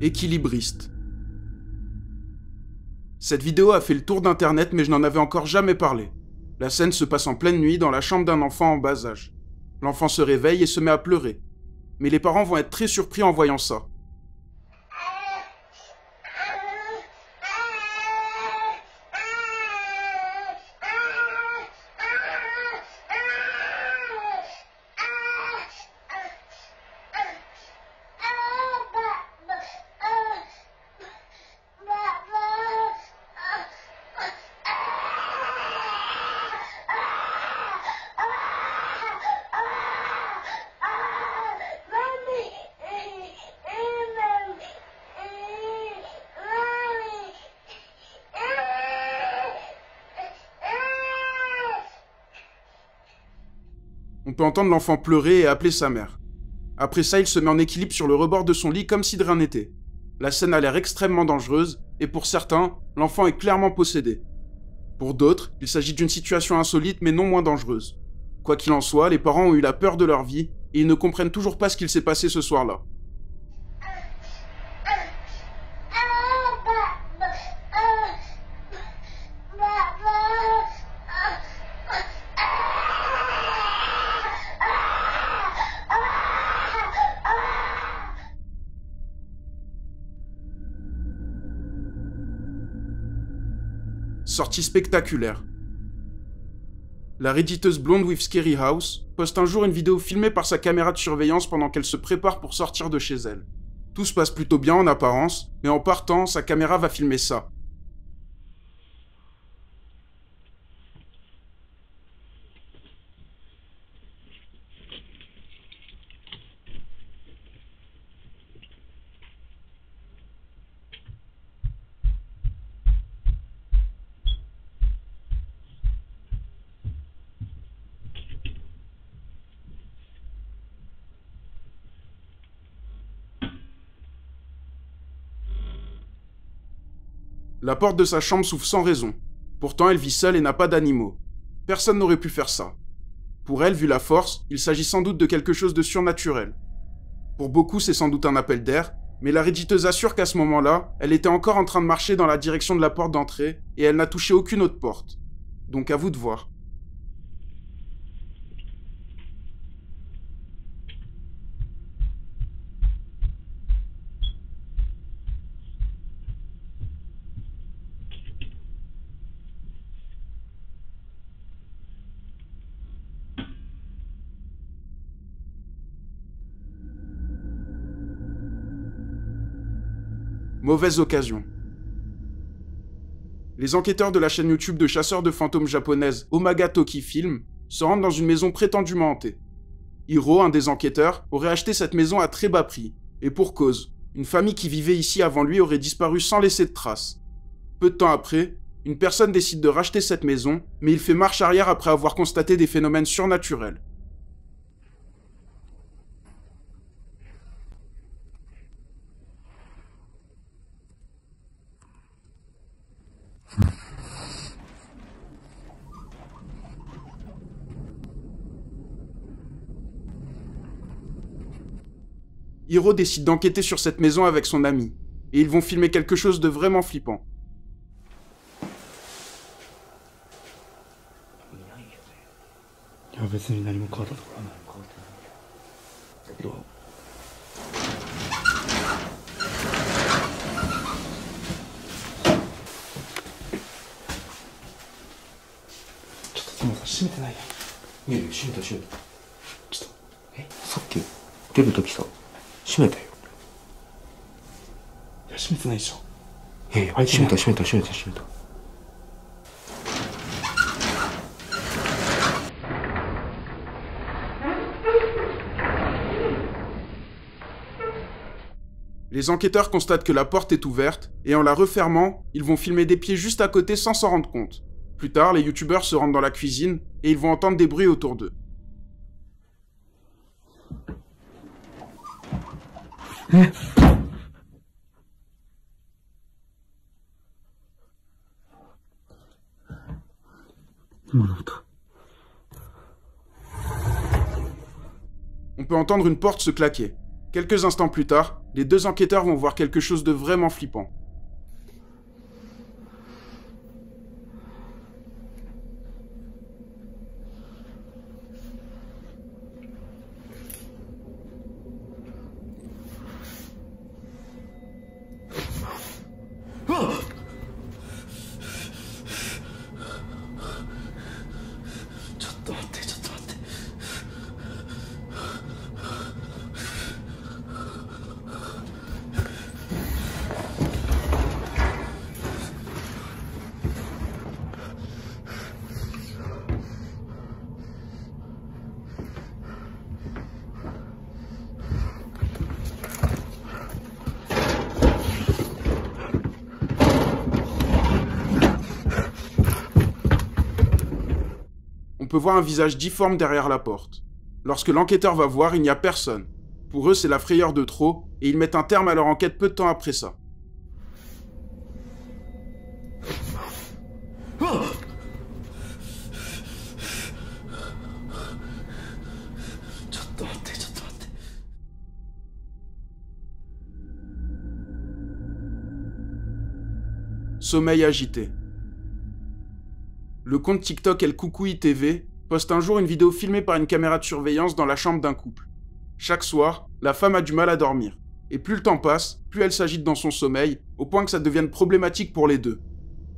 Équilibriste. Cette vidéo a fait le tour d'internet, mais je n'en avais encore jamais parlé. La scène se passe en pleine nuit dans la chambre d'un enfant en bas âge. L'enfant se réveille et se met à pleurer. Mais les parents vont être très surpris en voyant ça. On peut entendre l'enfant pleurer et appeler sa mère. Après ça, il se met en équilibre sur le rebord de son lit comme si de rien n'était. La scène a l'air extrêmement dangereuse, et pour certains, l'enfant est clairement possédé. Pour d'autres, il s'agit d'une situation insolite mais non moins dangereuse. Quoi qu'il en soit, les parents ont eu la peur de leur vie, et ils ne comprennent toujours pas ce qu'il s'est passé ce soir-là. Sortie spectaculaire. La redditeuse Blonde with Scary House poste un jour une vidéo filmée par sa caméra de surveillance pendant qu'elle se prépare pour sortir de chez elle. Tout se passe plutôt bien en apparence, mais en partant, sa caméra va filmer ça. La porte de sa chambre s'ouvre sans raison. Pourtant, elle vit seule et n'a pas d'animaux. Personne n'aurait pu faire ça. Pour elle, vu la force, il s'agit sans doute de quelque chose de surnaturel. Pour beaucoup, c'est sans doute un appel d'air, mais la redditeuse assure qu'à ce moment-là, elle était encore en train de marcher dans la direction de la porte d'entrée et elle n'a touché aucune autre porte. Donc à vous de voir. Mauvaise occasion. Les enquêteurs de la chaîne YouTube de chasseurs de fantômes japonaise Omaga Toki Film se rendent dans une maison prétendument hantée. Hiro, un des enquêteurs, aurait acheté cette maison à très bas prix, et pour cause, une famille qui vivait ici avant lui aurait disparu sans laisser de traces. Peu de temps après, une personne décide de racheter cette maison, mais il fait marche arrière après avoir constaté des phénomènes surnaturels. Hiro décide d'enquêter sur cette maison avec son ami, et ils vont filmer quelque chose de vraiment flippant. Les enquêteurs constatent que la porte est ouverte, et en la refermant, ils vont filmer des pieds juste à côté sans s'en rendre compte. Plus tard, les youtubeurs se rendent dans la cuisine, et ils vont entendre des bruits autour d'eux. On peut entendre une porte se claquer. Quelques instants plus tard, les deux enquêteurs vont voir quelque chose de vraiment flippant. On peut voir un visage difforme derrière la porte. Lorsque l'enquêteur va voir, il n'y a personne. Pour eux, c'est la frayeur de trop, et ils mettent un terme à leur enquête peu de temps après ça. Sommeil agité. Le compte TikTok El Koukoui TV poste un jour une vidéo filmée par une caméra de surveillance dans la chambre d'un couple. Chaque soir, la femme a du mal à dormir. Et plus le temps passe, plus elle s'agite dans son sommeil, au point que ça devienne problématique pour les deux.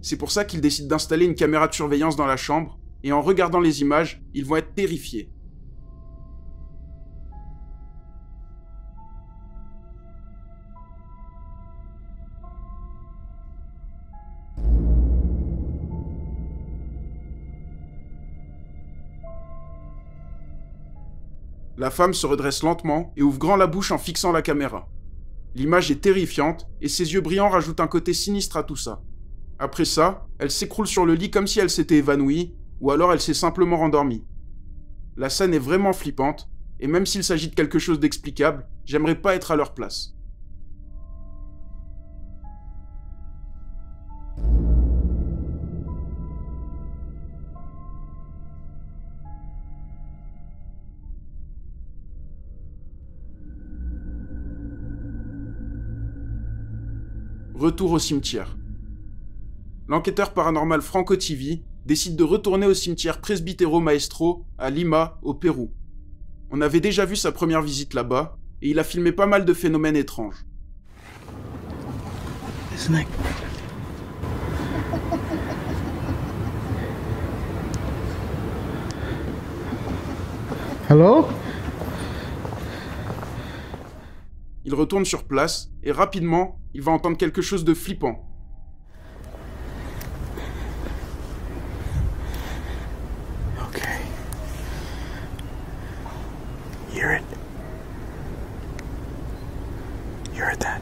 C'est pour ça qu'ils décident d'installer une caméra de surveillance dans la chambre, et en regardant les images, ils vont être terrifiés. La femme se redresse lentement et ouvre grand la bouche en fixant la caméra. L'image est terrifiante et ses yeux brillants rajoutent un côté sinistre à tout ça. Après ça, elle s'écroule sur le lit comme si elle s'était évanouie, ou alors elle s'est simplement rendormie. La scène est vraiment flippante, et même s'il s'agit de quelque chose d'explicable, j'aimerais pas être à leur place. Retour au cimetière. L'enquêteur paranormal Franco TV décide de retourner au cimetière Presbítero Maestro à Lima, au Pérou. On avait déjà vu sa première visite là-bas, et il a filmé pas mal de phénomènes étranges. Hello? Il retourne sur place, et rapidement, il va entendre quelque chose de flippant. Okay. You hear it? You heard that?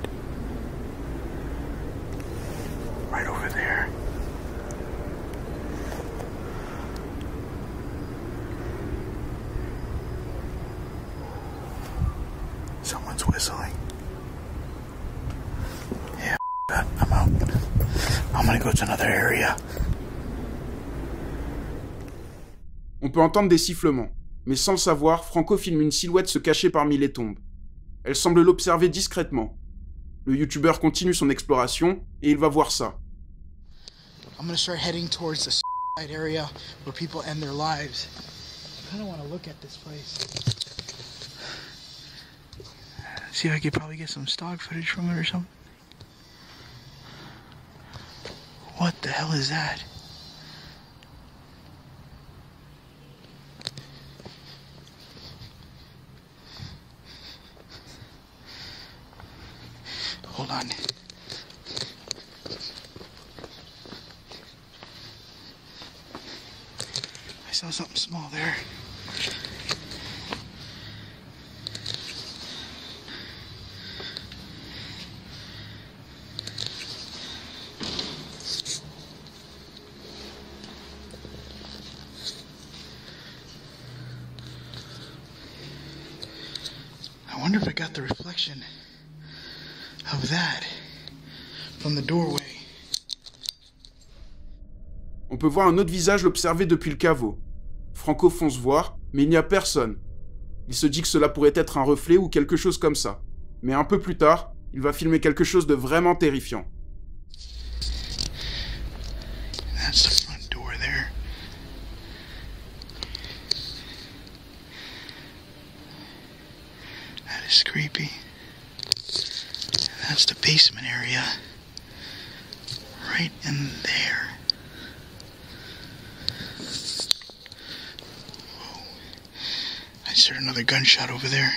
Right over there. Someone's whistling. Yeah, I'm out. I'm gonna go to another area. On peut entendre des sifflements, mais sans le savoir, Franco filme une silhouette se cacher parmi les tombes. Elle semble l'observer discrètement. Le youtubeur continue son exploration, et il va voir ça. I'm gonna start heading towards the side area where people end their lives. I kinda wanna look at this place. See if I could probably get some stock footage from it or something. What the hell is that? Hold on. I saw something small there. I wonder if I got the reflection of that from the doorway. On peut voir un autre visage l'observer depuis le caveau. Franco fonce voir, mais il n'y a personne. Il se dit que cela pourrait être un reflet ou quelque chose comme ça. Mais un peu plus tard, il va filmer quelque chose de vraiment terrifiant. That's the front door there. That is creepy. That's the basement area. Right in there. Whoa. I just heard another gunshot over there.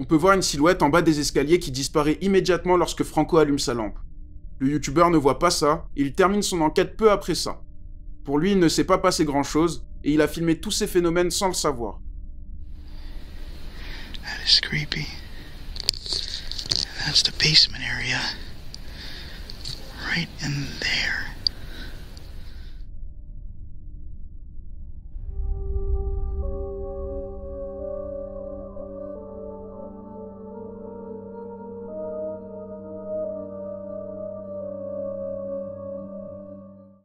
On peut voir une silhouette en bas des escaliers qui disparaît immédiatement lorsque Franco allume sa lampe. Le youtubeur ne voit pas ça, et il termine son enquête peu après ça. Pour lui, il ne s'est pas passé grand-chose, et il a filmé tous ces phénomènes sans le savoir. That is creepy. That's the basement area. Right in there.